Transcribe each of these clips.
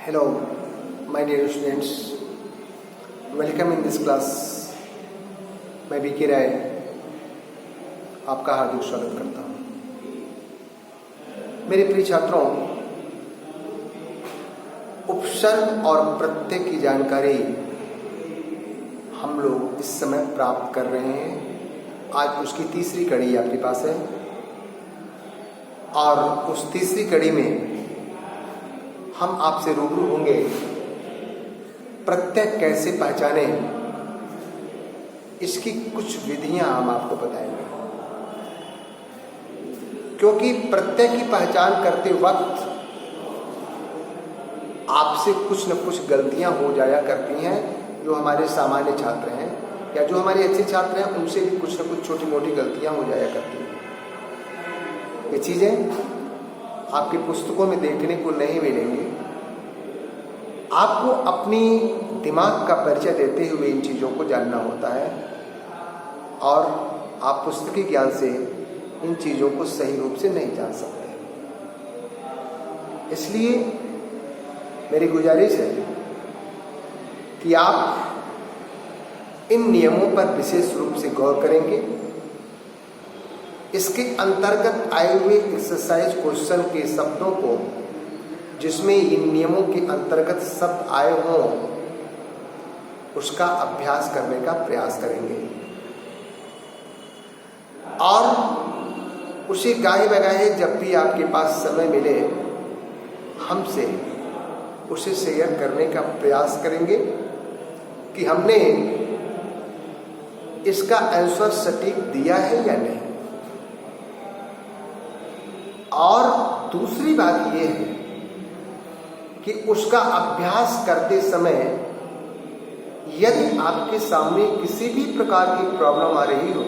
Hello, my dear students. Welcome in this class. मैं BK राय आपका हार्दिक स्वागत करता हूँ। मेरे प्रिय छात्रों, उपसर्ग और प्रत्यय की जानकारी हम लोग इस समय प्राप्त कर रहे हैं। आज उसकी तीसरी कड़ी आपके पास है और उस तीसरी कड़ी में हम आपसे रूबरू होंगे प्रत्यय कैसे पहचाने, इसकी कुछ विधियां हम आपको बताएंगे। क्योंकि प्रत्यय की पहचान करते वक्त आपसे कुछ न कुछ गलतियां हो जाया करती हैं। जो हमारे सामान्य छात्र हैं या जो हमारे अच्छे छात्र हैं, उनसे भी कुछ न कुछ छोटी मोटी गलतियां हो जाया करती हैं। ये चीजें आपकी पुस्तकों में देखने को नहीं मिलेंगे। आपको अपनी दिमाग का परिचय देते हुए इन चीज़ों को जानना होता है और आप पुस्तकीय ज्ञान से इन चीज़ों को सही रूप से नहीं जान सकते। इसलिए मेरी गुजारिश है कि आप इन नियमों पर विशेष रूप से गौर करेंगे। इसके अंतर्गत आए हुए एक्सरसाइज क्वेश्चन के शब्दों को, जिसमें इन नियमों के अंतर्गत शब्द आए हों, उसका अभ्यास करने का प्रयास करेंगे और उसे गाहे बगाहे जब भी आपके पास समय मिले हमसे उसे शेयर करने का प्रयास करेंगे कि हमने इसका आंसर सटीक दिया है या नहीं। और दूसरी बात यह है कि उसका अभ्यास करते समय यदि आपके सामने किसी भी प्रकार की प्रॉब्लम आ रही हो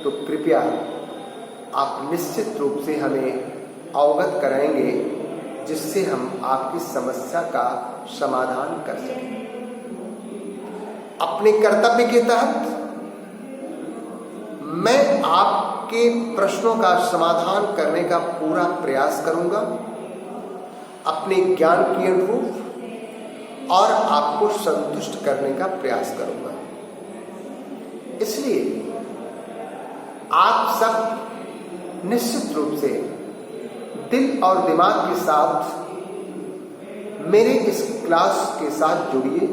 तो कृपया आप निश्चित रूप से हमें अवगत कराएंगे, जिससे हम आपकी समस्या का समाधान कर सकें। अपने कर्तव्य के तहत मैं आपके प्रश्नों का समाधान करने का पूरा प्रयास करूंगा, अपने ज्ञान के अनुरूप, और आपको संतुष्ट करने का प्रयास करूंगा। इसलिए आप सब निश्चित रूप से दिल और दिमाग के साथ मेरे इस क्लास के साथ जुड़िए,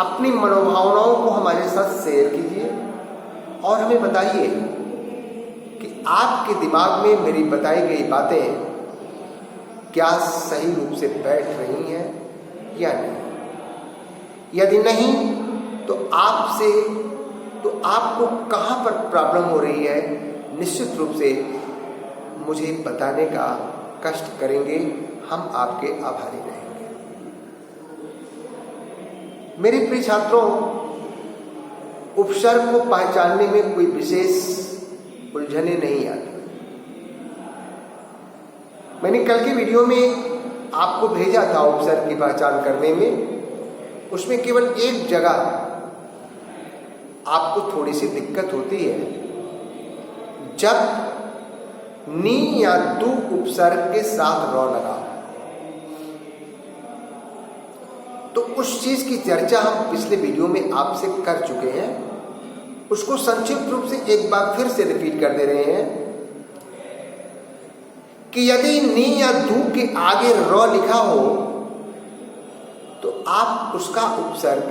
अपनी मनोभावनाओं को हमारे साथ शेयर कीजिए और हमें बताइए कि आपके दिमाग में मेरी बताई गई बातें क्या सही रूप से बैठ रही हैं या नहीं। यदि नहीं तो आपको कहाँ पर प्रॉब्लम हो रही है, निश्चित रूप से मुझे बताने का कष्ट करेंगे। हम आपके आभारी रहेंगे। मेरे प्रिय छात्रों, उपसर्ग को पहचानने में कोई विशेष उलझने नहीं आती। मैंने कल के वीडियो में आपको भेजा था उपसर्ग की पहचान करने में। उसमें केवल एक जगह आपको थोड़ी सी दिक्कत होती है, जब नी या दू उपसर्ग के साथ रॉ लगा। तो उस चीज की चर्चा हम पिछले वीडियो में आपसे कर चुके हैं। उसको संक्षिप्त रूप से एक बार फिर से रिपीट कर दे रहे हैं कि यदि नी या दू के आगे रॉ लिखा हो तो आप उसका उपसर्ग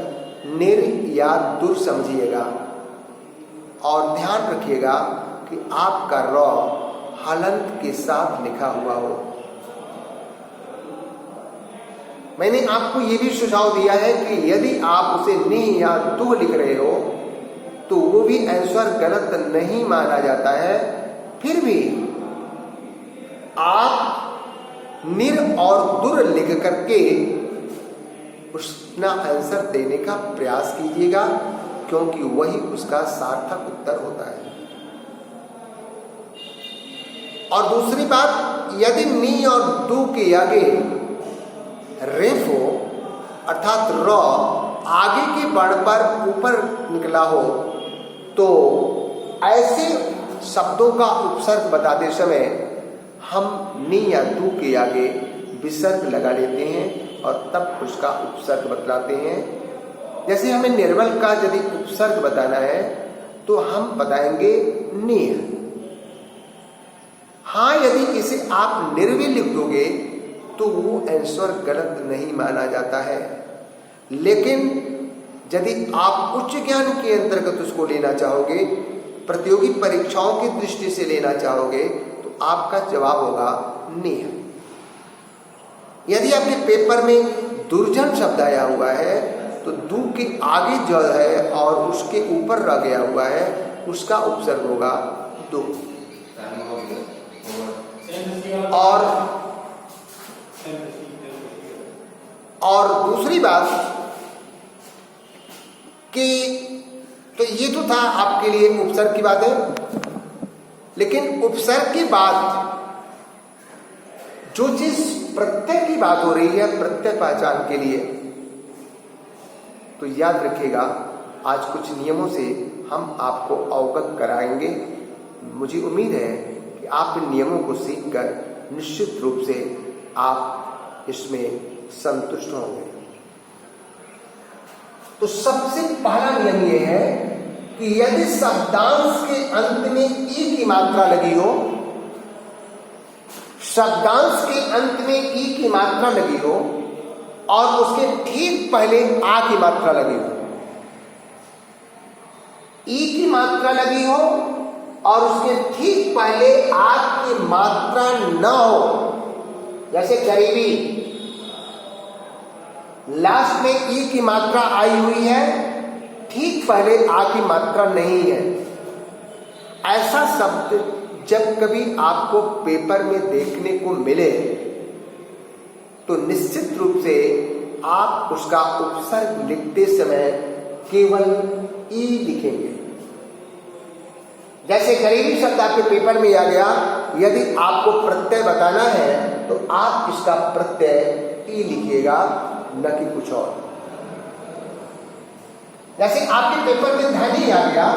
निर या दुर समझिएगा और ध्यान रखिएगा कि आपका रॉ हलंत के साथ लिखा हुआ हो। मैंने आपको यह भी सुझाव दिया है कि यदि आप उसे नि या दु लिख रहे हो तो वो भी आंसर गलत नहीं माना जाता है। फिर भी आप निर और दुर लिख करके उसका आंसर देने का प्रयास कीजिएगा, क्योंकि वही उसका सार्थक उत्तर होता है। और दूसरी बात, यदि नी और दू के आगे रेफ हो, अर्थात रॉ आगे के वर्ण पर ऊपर निकला हो, तो ऐसे शब्दों का उपसर्ग बताते समय हम नी या दू के आगे विसर्ग लगा लेते हैं और तब उसका उपसर्ग बतलाते हैं। जैसे हमें निर्बल का यदि उपसर्ग बताना है तो हम बताएंगे नेह। हाँ, यदि इसे आप निर्वी लिख दोगे तो वो आंसर गलत नहीं माना जाता है। लेकिन यदि आप उच्च ज्ञान के अंतर्गत उसको लेना चाहोगे, प्रतियोगी परीक्षाओं की दृष्टि से लेना चाहोगे, तो आपका जवाब होगा नेह। यदि आपके पेपर में दुर्जन शब्द आया हुआ है तो दू के आगे ज है और उसके ऊपर र गया हुआ है, उसका उपसर्ग होगा दो। और दूसरी बात कि तो ये तो था आपके लिए उपसर्ग की बात है, लेकिन उपसर्ग के बाद जो चीज प्रत्यय की बात हो रही है, प्रत्यय पहचान के लिए, तो याद रखिएगा आज कुछ नियमों से हम आपको अवगत कराएंगे। मुझे उम्मीद है कि आप इन नियमों को सीखकर निश्चित रूप से आप इसमें संतुष्ट होंगे। तो सबसे पहला नियम यह है कि यदि शब्दांश के अंत में ई की मात्रा लगी हो, शब्दांश के अंत में ई की मात्रा लगी हो और उसके ठीक पहले आ की मात्रा लगी हो, ई की मात्रा लगी हो और उसके ठीक पहले आ की मात्रा न हो, जैसे गरीबी, लास्ट में ई की मात्रा आई हुई है, ठीक पहले आ की मात्रा नहीं है, ऐसा शब्द जब कभी आपको पेपर में देखने को मिले तो निश्चित रूप से आप उसका उपसर्ग लिखते समय केवल ई लिखेंगे। जैसे गरीबी शब्द आपके पेपर में आ गया, यदि आपको प्रत्यय बताना है तो आप इसका प्रत्यय ई लिखिएगा, न कि कुछ और। जैसे आपके पेपर में धनी आ गया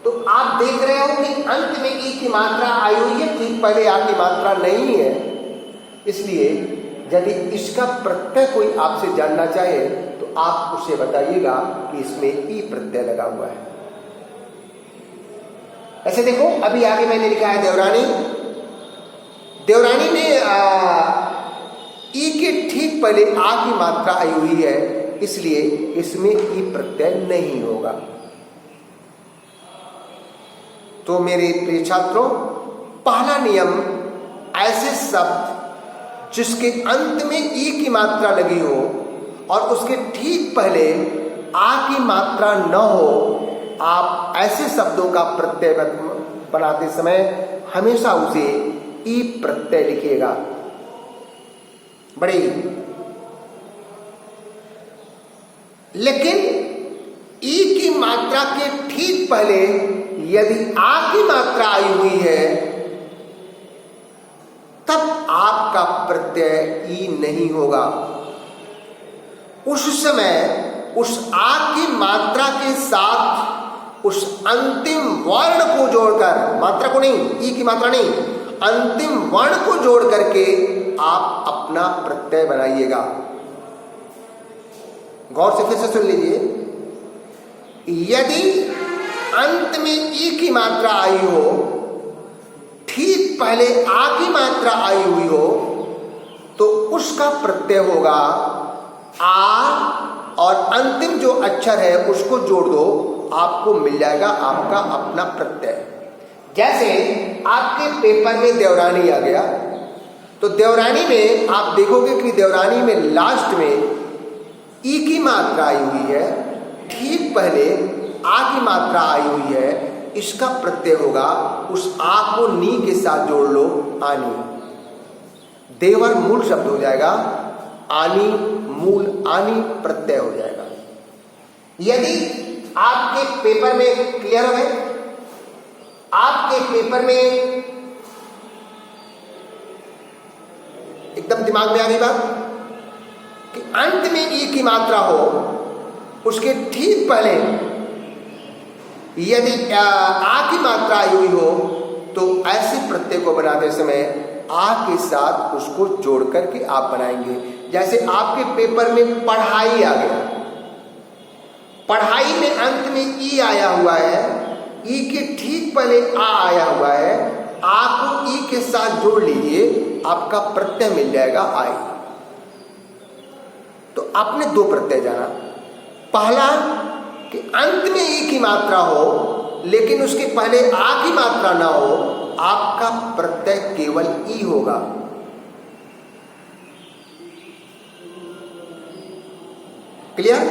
तो आप देख रहे हो कि अंत में ई की मात्रा आई हुई है, ठीक पहले आ की मात्रा नहीं है, इसलिए यदि इसका प्रत्यय कोई आपसे जानना चाहे तो आप उसे बताइएगा कि इसमें ई प्रत्यय लगा हुआ है। ऐसे देखो, अभी आगे मैंने लिखा है देवरानी, देवरानी में ई के ठीक पहले आ की मात्रा आई हुई है, इसलिए इसमें ई प्रत्यय नहीं होगा। तो मेरे प्रिय छात्रों, पहला नियम, ऐसे शब्द जिसके अंत में ई की मात्रा लगी हो और उसके ठीक पहले आ की मात्रा न हो, आप ऐसे शब्दों का प्रत्यय बनाते समय हमेशा उसे ई प्रत्यय लिखिएगा। बड़ी, लेकिन ई की मात्रा के ठीक पहले यदि आ की मात्रा आई हुई है तब आपका प्रत्यय ई नहीं होगा। उस समय उस आ की मात्रा के साथ उस अंतिम वर्ण को जोड़कर, मात्रा को नहीं, ई की मात्रा नहीं, अंतिम वर्ण को जोड़ करके आप अपना प्रत्यय बनाइएगा। गौर से फिर से सुन लीजिए, यदि अंत में ई की मात्रा आई हो, ठीक पहले आ की मात्रा आई हुई हो, तो उसका प्रत्यय होगा आ, और अंतिम जो अक्षर है उसको जोड़ दो, आपको मिल जाएगा आपका अपना प्रत्यय। जैसे आपके पेपर में देवरानी आ गया, तो देवरानी में आप देखोगे कि देवरानी में लास्ट में ई की मात्रा आई हुई है, ठीक पहले आ की मात्रा आई हुई है, इसका प्रत्यय होगा, उस आ को नी के साथ जोड़ लो, आनी। देवर मूल शब्द हो जाएगा, आनी मूल आनी प्रत्यय हो जाएगा। यदि आपके पेपर में क्लियर है, आपके पेपर में एकदम दिमाग में आ गई बात कि अंत में ई की मात्रा हो, उसके ठीक पहले यदि आ की मात्रा आई हुई हो तो ऐसे प्रत्यय को बनाते समय आ के साथ उसको जोड़ करके आप बनाएंगे। जैसे आपके पेपर में पढ़ाई आ गया, पढ़ाई में अंत में ई आया हुआ है, ई के ठीक पहले आ आया हुआ है, आ को ई के साथ जोड़ लीजिए, आपका प्रत्यय मिल जाएगा आई। तो आपने दो प्रत्यय जाना, पहला कि अंत में ई की मात्रा हो लेकिन उसके पहले आ की मात्रा ना हो, आपका प्रत्यय केवल ई होगा। क्लियर?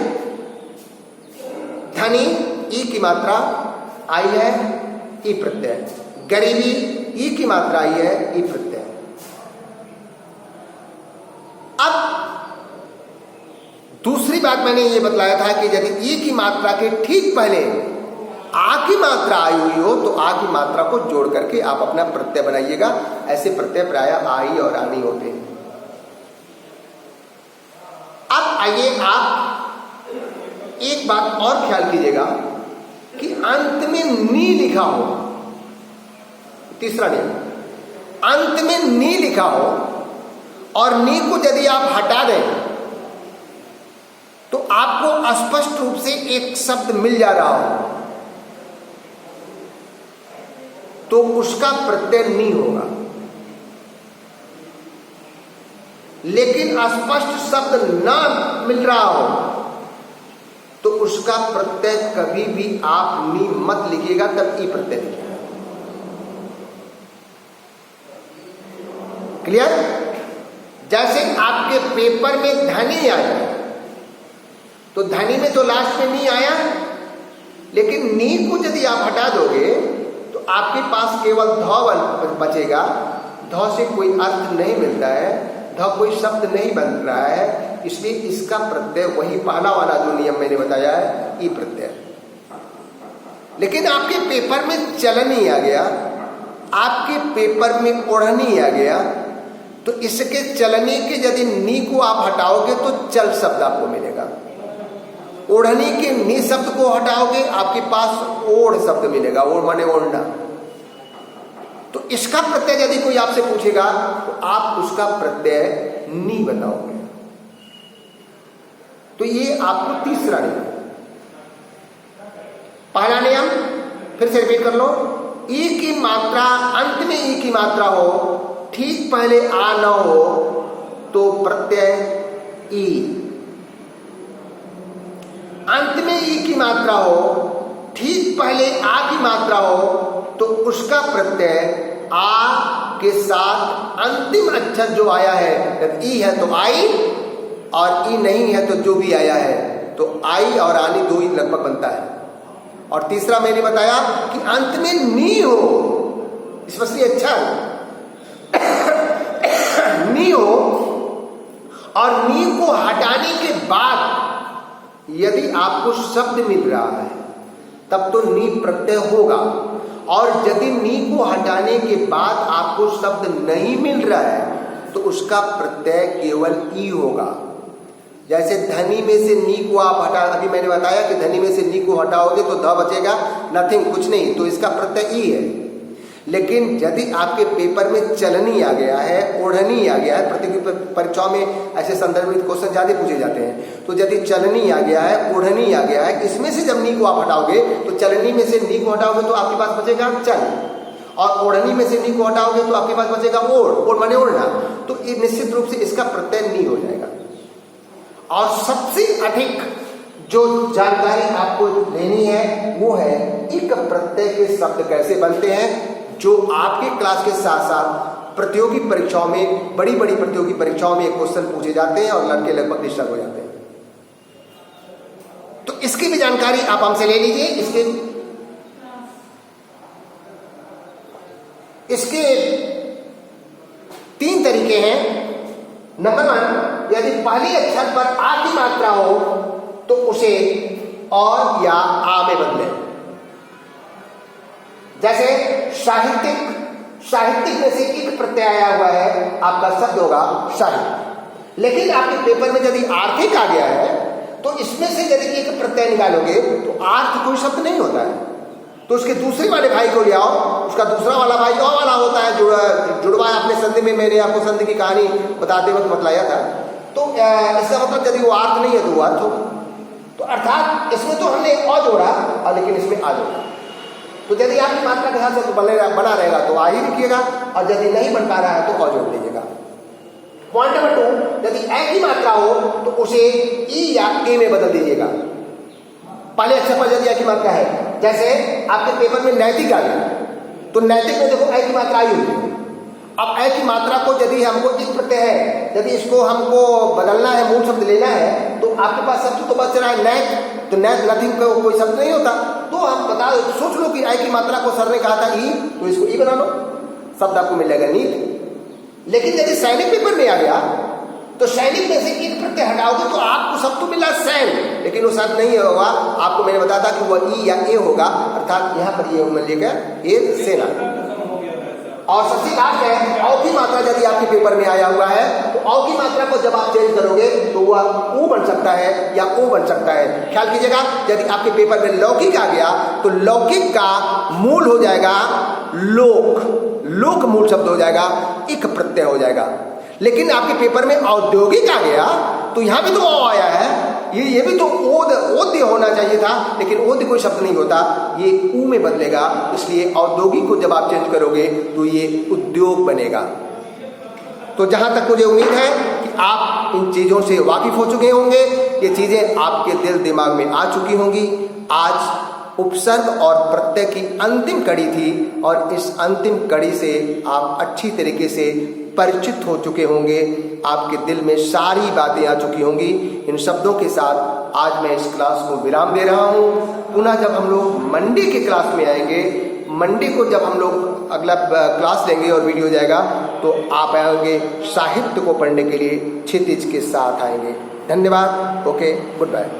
धनी ई की मात्रा आई है, ई प्रत्यय। गरीबी ई की मात्रा आई है, ई प्रत्यय। अब दूसरी बात मैंने ये बतलाया था कि यदि ई की मात्रा के ठीक पहले आ की मात्रा आई हुई हो तो आ की मात्रा को जोड़ करके आप अपना प्रत्यय बनाइएगा। ऐसे प्रत्यय प्रायः आई और आनी होते हैं। अब आइए आप एक बात और ख्याल कीजिएगा कि अंत में नी लिखा हो, तीसरा नियम, अंत में नी लिखा हो और नी को यदि आप हटा दें तो आपको स्पष्ट रूप से एक शब्द मिल जा रहा हो तो उसका प्रत्यय नी होगा। लेकिन स्पष्ट शब्द ना मिल रहा हो तो उसका प्रत्यय कभी भी आप नी मत लिखिएगा, तब ई प्रत्यय लिखिएगा। क्लियर? जैसे आपके पेपर में धनी आया तो धनी में तो लास्ट में नी आया, लेकिन नी को यदि आप हटा दोगे तो आपके पास केवल ध बचेगा। ध से कोई अर्थ नहीं मिलता है, ध कोई शब्द नहीं बन रहा है, इसलिए इसका प्रत्यय वही पहला वाला जो नियम मैंने बताया है, ई प्रत्यय। लेकिन आपके पेपर में चलनी आ गया, आपके पेपर में ओढ़नी आ गया, तो इसके चलनी के यदि नी को आप हटाओगे तो चल शब्द आपको मिलेगा। ओढ़नी के नी शब्द को हटाओगे आपके पास ओढ़ शब्द मिलेगा, ओढ़ माने ओढ़ना। तो इसका प्रत्यय यदि कोई आपसे पूछेगा तो आप उसका प्रत्यय नी बताओगे। तो ये आपको तीसरा नियम। पहला नियम फिर से रिपीट कर लो, ई की मात्रा अंत में ई की मात्रा हो, ठीक पहले आ न हो तो प्रत्यय ई। अंत में ई की मात्रा हो, ठीक पहले आ की मात्रा हो तो उसका प्रत्यय आ के साथ अंतिम अक्षर जो आया है, जब ई है तो आई और ई नहीं है तो जो भी आया है, तो आई और आनी दो ही लगभग बनता है। और तीसरा मैंने बताया कि अंत में नी हो, स्पष्ट अच्छा नी हो, और नी को हटाने के बाद यदि आपको शब्द मिल रहा है तब तो नी प्रत्यय होगा, और यदि नी को हटाने के बाद आपको शब्द नहीं मिल रहा है तो उसका प्रत्यय केवल ई होगा। जैसे धनी में से नी को आप हटा, अभी मैंने बताया कि धनी में से नी को हटाओगे तो ध बचेगा, नथिंग, कुछ नहीं, तो इसका प्रत्यय ई है। लेकिन यदि आपके पेपर में चलनी आ गया है, ओढ़नी आ गया है, प्रतियोगी परीक्षाओं में ऐसे संदर्भित क्वेश्चन ज्यादा पूछे जाते हैं, तो यदि चलनी आ गया है, ओढ़नी आ गया है, इसमें से जब नी को आप हटाओगे तो चलनी में से नी को हटाओगे तो आपके पास बचेगा चल, और ओढ़नी में से नी को हटाओगे तो आपके पास बचेगा ओढ़, ओढ़ माने ओढ़ना, तो ये निश्चित रूप से इसका प्रत्यय नी हो जाएगा। और सबसे अधिक जो जानकारी आपको लेनी है वो है इक प्रत्यय के शब्द कैसे बनते हैं, जो आपके क्लास के साथ साथ प्रतियोगी परीक्षाओं में, बड़ी बड़ी प्रतियोगी परीक्षाओं में क्वेश्चन पूछे जाते हैं और लड़के लगभग डिस्टर्ब हो जाते हैं। तो इसकी भी जानकारी आप हमसे ले लीजिए। इसके 3 तरीके हैं। नंबर 1, यदि पहली अक्षर पर आ की मात्रा हो तो उसे और या आ में बदलें। जैसे साहित्यिक में से एक प्रत्यय आया हुआ है, आपका शब्द होगा साहित्य। लेकिन आपके पेपर में यदि आर्थिक आ गया है तो इसमें से यदि एक प्रत्यय निकालोगे तो आर्थ कोई शब्द नहीं होता है, तो उसके दूसरे वाले भाई को ले आओ, उसका दूसरा वाला भाई और वाला होता है, जुड़वा अपने संधि में मैंने आपको संधि की कहानी बताते वक्त बतलाया था। तो इसका मतलब यदि वो अर्थ नहीं है तो वो अर्थ होगा। तो अर्थात इसमें तो हमने अ जोड़ा और लेकिन इसमें आ जोड़ा। तो यदि आपकी मात्रा के साथ बना रहेगा तो आ ही लिखिएगा, और यदि नहीं बन पा रहा है तो अ जोड़ लीजिएगा। पॉइंट नंबर 2, यदि ए की मात्रा हो तो उसे ई या ए में बदल दीजिएगा। पहले अक्षर पर यदि ए की मात्रा है, जैसे आपके पेपर में नैतिक आ गया तो नैतिक में देखो ए की मात्रा आई हुई। अब ए की मात्रा को यदि हमको इस प्रत्यय है, यदि इसको हमको बदलना है, मूल शब्द लेना है, तो आपके पास शब्द तो बच रहा है नैत। तो नैत नथिंग का कोई शब्द नहीं होता, तो हम सोच लो कि ए की मात्रा को सर ने कहा था ई, तो इसको ई बना लो, शब्द आपको मिल जाएगा नीत। लेकिन यदि सैनिक पेपर में आ गया तो सैनिक में से एक प्रत्यय हटाओगे तो आपको शब्द तो मिला सैन, लेकिन वो शब्द नहीं होगा। आपको मैंने बताया था कि वह ई या ए होगा, अर्थात यहाँ पर ये मिलेगा ए सेना। और सबसे लास्ट है औ की मात्रा, यदि आपके पेपर में आया हुआ है तो औ की मात्रा को जब आप चेंज करोगे तो वह ऊ बन सकता है या ओ बन सकता है। ख्याल कीजिएगा, यदि आपके पेपर में लौकिक आ गया तो लौकिक का मूल हो जाएगा लोक, लोक मूल शब्द हो जाएगा, एक प्रत्यय हो जाएगा। लेकिन आपके पेपर में औद्योगिक आ गया तो यहाँ भी तो औ आया है, ये भी तो ओद्य होना चाहिए था, लेकिन ओद्य कोई शब्द नहीं होता, ये ऊ में बदलेगा। इसलिए औद्योगिक को जब आप चेंज करोगे तो ये उद्योग बनेगा। तो जहां तक मुझे उम्मीद है कि आप इन चीजों से वाकिफ हो चुके होंगे, ये चीजें आपके दिल दिमाग में आ चुकी होंगी। आज उपसर्ग और प्रत्यय की अंतिम कड़ी थी और इस अंतिम कड़ी से आप अच्छी तरीके से परिचित हो चुके होंगे, आपके दिल में सारी बातें आ चुकी होंगी। इन शब्दों के साथ आज मैं इस क्लास को विराम दे रहा हूँ। पुनः जब हम लोग मंडे के क्लास में आएंगे, मंडे को जब हम लोग अगला क्लास लेंगे और वीडियो जाएगा, तो आप आएंगे साहित्य को पढ़ने के लिए क्षितिज के साथ आएंगे। धन्यवाद। Okay, good bye.